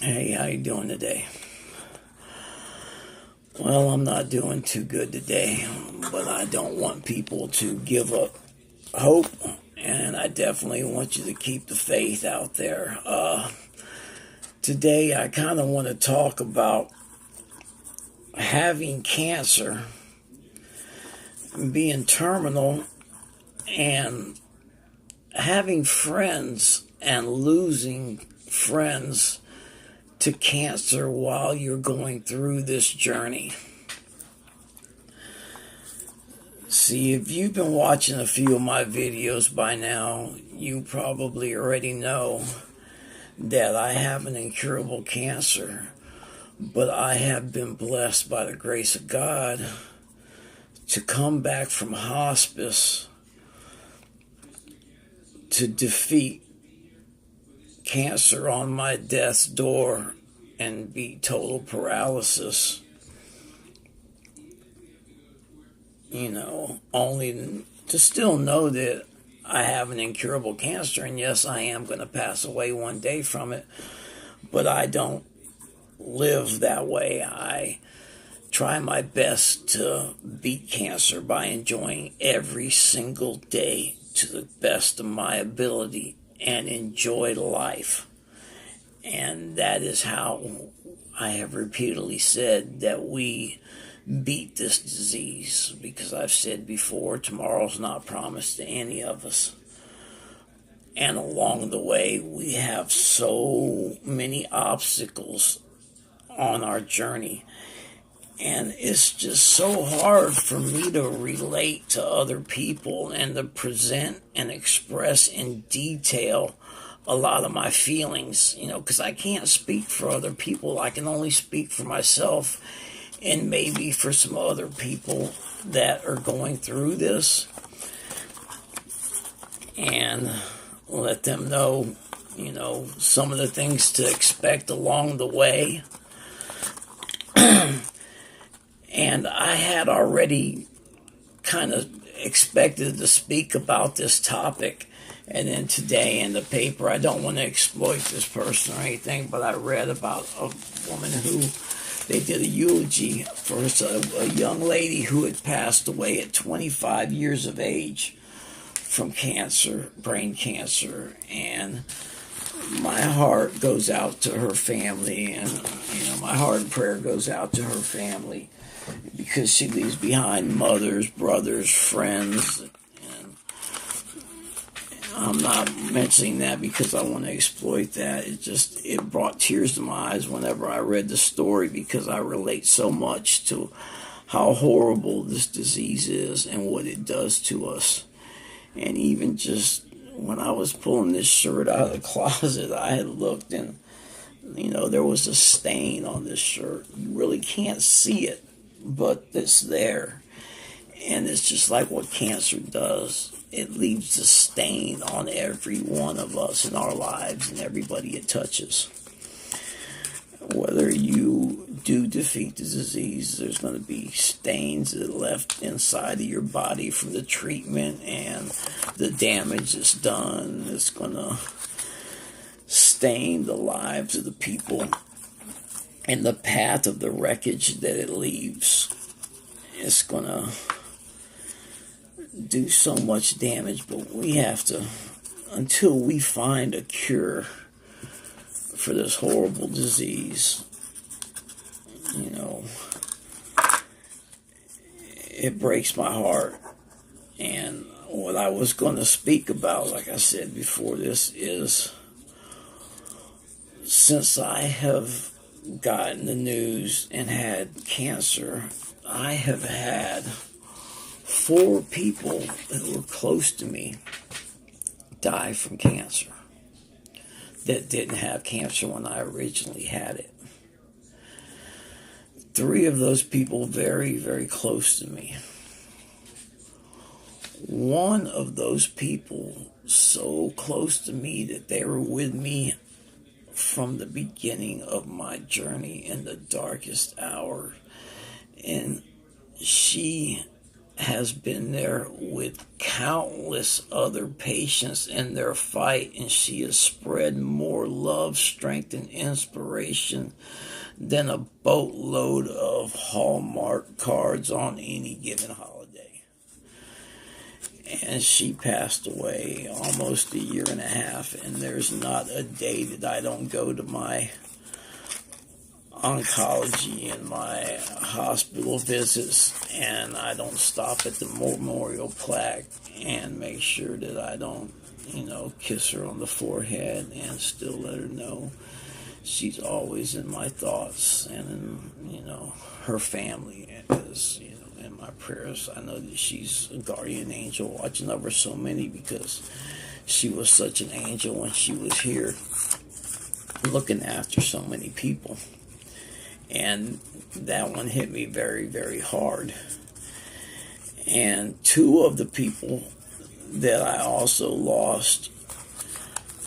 Hey, how you doing today? Well, I'm not doing too good today, but I don't want people to give up hope, and I definitely want you to keep the faith out there. Today, I kind of want to talk about having cancer, being terminal, and having friends and losing friends to cancer while you're going through this journey. See, if you've been watching a few of my videos by now, you probably already know that I have an incurable cancer, but I have been blessed by the grace of God to come back from hospice to defeat cancer on my death's door and be total paralysis. Only to still know that I have an incurable cancer, and yes, I am going to pass away one day from it, but I don't live that way. I try my best to beat cancer by enjoying every single day to the best of my ability and enjoy life. And that is how I have repeatedly said that we beat this disease, because I've said before, tomorrow's not promised to any of us. And along the way, we have so many obstacles on our journey. And it's just so hard for me to relate to other people and to present and express in detail a lot of my feelings, because I can't speak for other people. I can only speak for myself and maybe for some other people that are going through this, and let them know, some of the things to expect along the way. And I had already kind of expected to speak about this topic. And then today in the paper, I don't want to exploit this person or anything, but I read about a woman who they did a eulogy for a young lady who had passed away at 25 years of age from cancer, brain cancer. And my heart goes out to her family, and my heart and prayer goes out to her family, because she leaves behind mothers, brothers, friends. And I'm not mentioning that because I want to exploit that. It brought tears to my eyes whenever I read the story, because I relate so much to how horrible this disease is and what it does to us. And even just when I was pulling this shirt out of the closet, I had looked, and there was a stain on this shirt. You really can't see it, but it's there. And it's just like what cancer does. It leaves a stain on every one of us in our lives and everybody it touches. Whether you do defeat the disease, there's going to be stains that are left inside of your body from the treatment and the damage that's done. It's going to stain the lives of the people and the path of the wreckage that it leaves. It's going to do so much damage, but we have to, until we find a cure for this horrible disease, it breaks my heart. And what I was going to speak about, like I said before, this is, since I have gotten the news and had cancer, I have had 4 people that were close to me die from cancer that didn't have cancer when I originally had it. 3 of those people very, very close to me. One of those people so close to me that they were with me from the beginning of my journey in the darkest hour. And she has been there with countless other patients in their fight, and she has spread more love, strength, and inspiration than a boatload of Hallmark cards on any given holiday. And she passed away almost a year and a half, and there's not a day that I don't go to my oncology and my hospital visits and I don't stop at the memorial plaque and make sure that I don't, kiss her on the forehead and still let her know she's always in my thoughts and in, her family is, in my prayers. I know that she's a guardian angel watching over so many because she was such an angel when she was here looking after so many people. And that one hit me very, very hard. And two of the people that I also lost,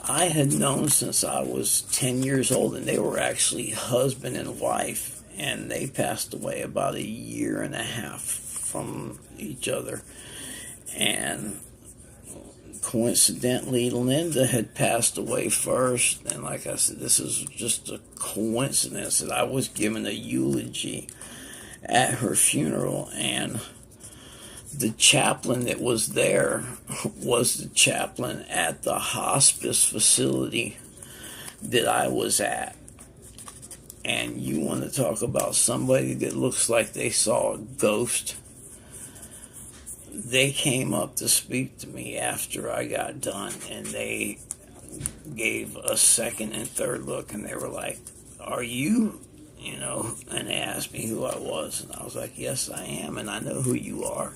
I had known since I was 10 years old, and they were actually husband and wife, and they passed away about a year and a half from each other. And coincidentally, Linda had passed away first, and like I said, this is just a coincidence that I was giving a eulogy at her funeral, and the chaplain that was there was the chaplain at the hospice facility that I was at. And you want to talk about somebody that looks like they saw a ghost? They came up to speak to me after I got done, and they gave a second and third look, and they were like, "Are you?" And they asked me who I was, and I was like, "Yes, I am, and I know who you are,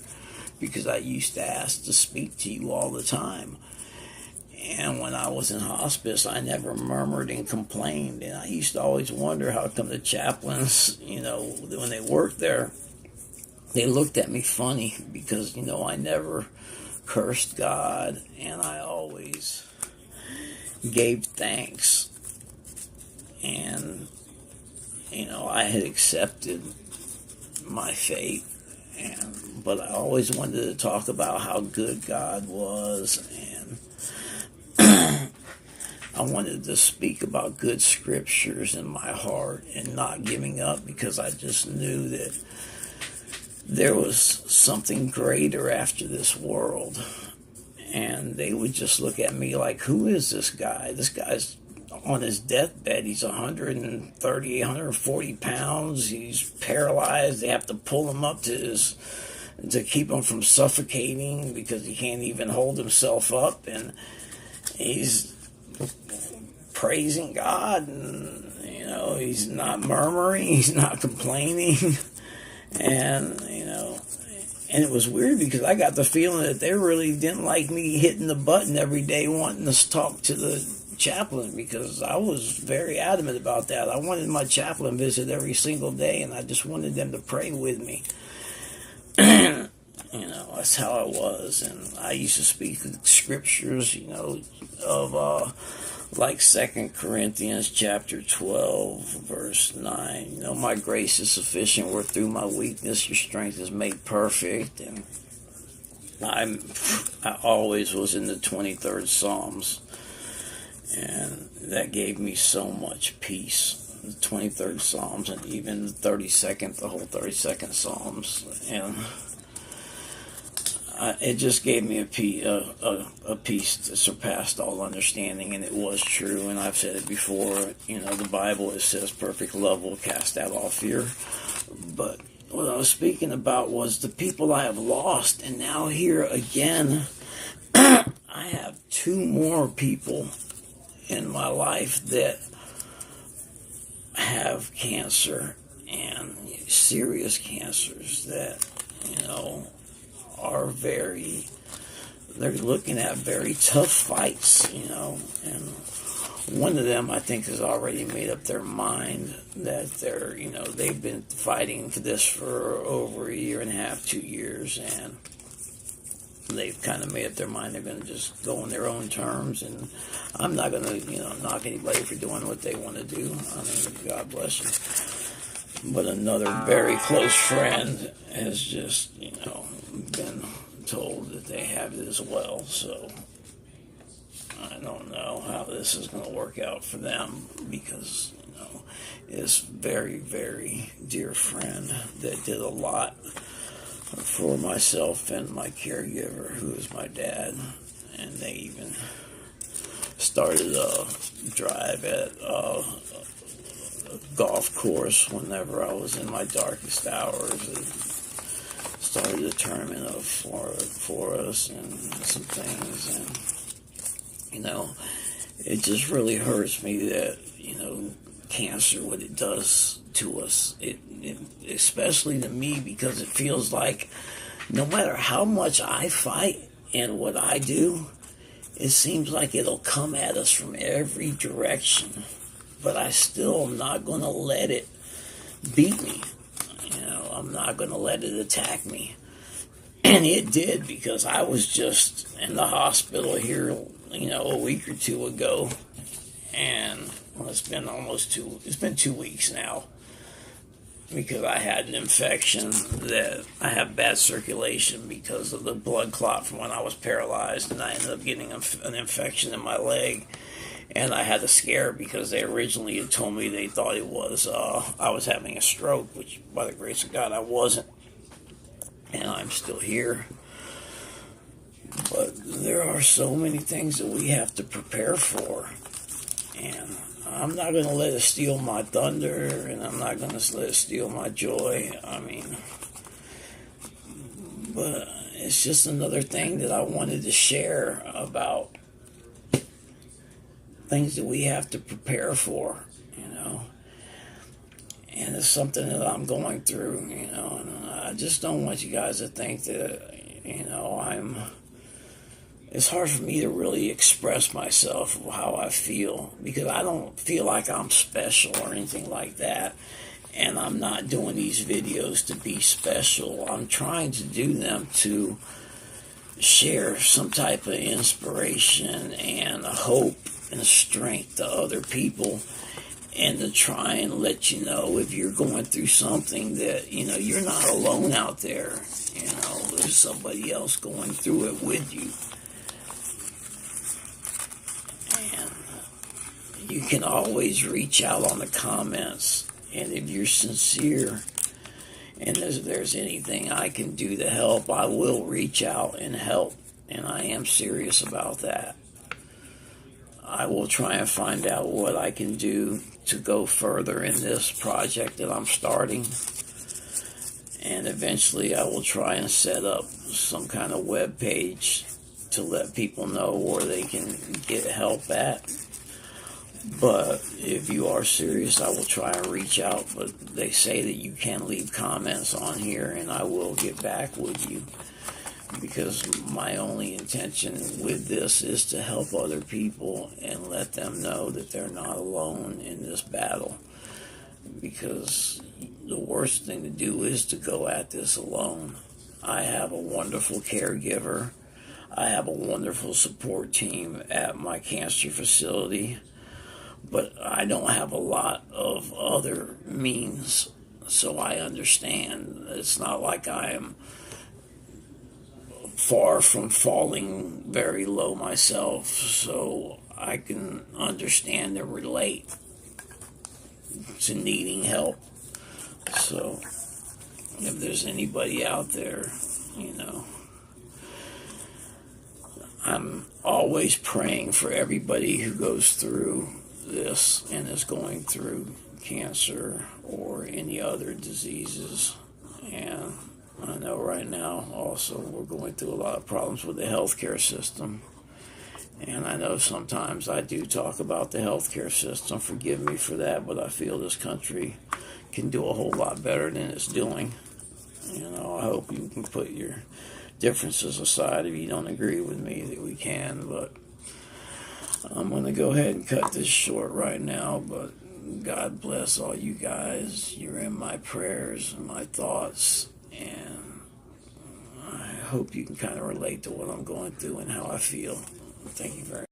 because I used to ask to speak to you all the time. And when I was in hospice, I never murmured and complained, and I used to always wonder how come the chaplains, when they worked there, they looked at me funny because, I never cursed God, and I always gave thanks. And, I had accepted my fate, but I always wanted to talk about how good God was, and I wanted to speak about good scriptures in my heart and not giving up, because I just knew that there was something greater after this world. And they would just look at me like, who is this guy? This guy's on his deathbed. He's 130, 140 pounds. He's paralyzed. They have to pull him up to keep him from suffocating because he can't even hold himself up. And he's praising God, and, he's not murmuring. He's not complaining. And it was weird because I got the feeling that they really didn't like me hitting the button every day wanting to talk to the chaplain, because I was very adamant about that. I wanted my chaplain visit every single day, and I just wanted them to pray with me. That's how I was. And I used to speak scriptures, of like 2 Corinthians chapter 12, verse 9. My grace is sufficient, where through my weakness your strength is made perfect. And I always was in the 23rd Psalms, and that gave me so much peace. The 23rd Psalms, and even the 32nd, the whole 32nd Psalms. And it just gave me a peace that surpassed all understanding, and it was true. And I've said it before, the Bible, it says perfect love will cast out all fear. But what I was speaking about was the people I have lost, and now here again, I have two more people in my life that have cancer, and serious cancers that, are they're looking at very tough fights, and one of them, I think, has already made up their mind that they've been fighting for this for over a year and a half, 2 years, and they've kind of made up their mind they're going to just go on their own terms, and I'm not going to, knock anybody for doing what they want to do. I mean, God bless them. But another very close friend has just, been told that they have it as well. So I don't know how this is going to work out for them because, it's very, very dear friend that did a lot for myself and my caregiver, who is my dad. And they even started a drive at a golf course whenever I was in my darkest hours. They started a tournament for us and some things. And, it just really hurts me that, cancer, what it does to us, it especially to me, because it feels like no matter how much I fight and what I do, it seems like it'll come at us from every direction. But I still am not going to let it beat me. I'm not going to let it attack me. And it did, because I was just in the hospital here, a week or two ago. And it's been 2 weeks now, because I had an infection that I have bad circulation because of the blood clot from when I was paralyzed, and I ended up getting an infection in my leg. And I had a scare because they originally had told me they thought it was I was having a stroke, which by the grace of God I wasn't, and I'm still here. But there are so many things that we have to prepare for, and I'm not going to let it steal my thunder, and I'm not going to let it steal my joy. But it's just another thing that I wanted to share about things that we have to prepare for, and it's something that I'm going through, and I just don't want you guys to think that, it's hard for me to really express myself, how I feel, because I don't feel like I'm special or anything like that, and I'm not doing these videos to be special. I'm trying to do them to share some type of inspiration and hope and strength to other people, and to try and let you know, if you're going through something, that you're not alone out there. There's somebody else going through it with you, and you can always reach out on the comments, and if you're sincere and if there's anything I can do to help, I will reach out and help, and I am serious about that. I will try and find out what I can do to go further in this project that I'm starting. And eventually I will try and set up some kind of web page to let people know where they can get help at. But if you are serious, I will try and reach out. But they say that you can leave comments on here, and I will get back with you, because my only intention with this is to help other people and let them know that they're not alone in this battle. Because the worst thing to do is to go at this alone. I have a wonderful caregiver. I have a wonderful support team at my cancer facility, but I don't have a lot of other means. So I understand it's not like I am far from falling very low myself, so I can understand and relate to needing help. So if there's anybody out there, I'm always praying for everybody who goes through this and is going through cancer or any other diseases. And I know right now also we're going through a lot of problems with the healthcare system. And I know sometimes I do talk about the healthcare system. Forgive me for that, but I feel this country can do a whole lot better than it's doing. I hope you can put your differences aside if you don't agree with me, that we can. But I'm going to go ahead and cut this short right now. But God bless all you guys. You're in my prayers and my thoughts. And I hope you can kind of relate to what I'm going through and how I feel. Thank you very much.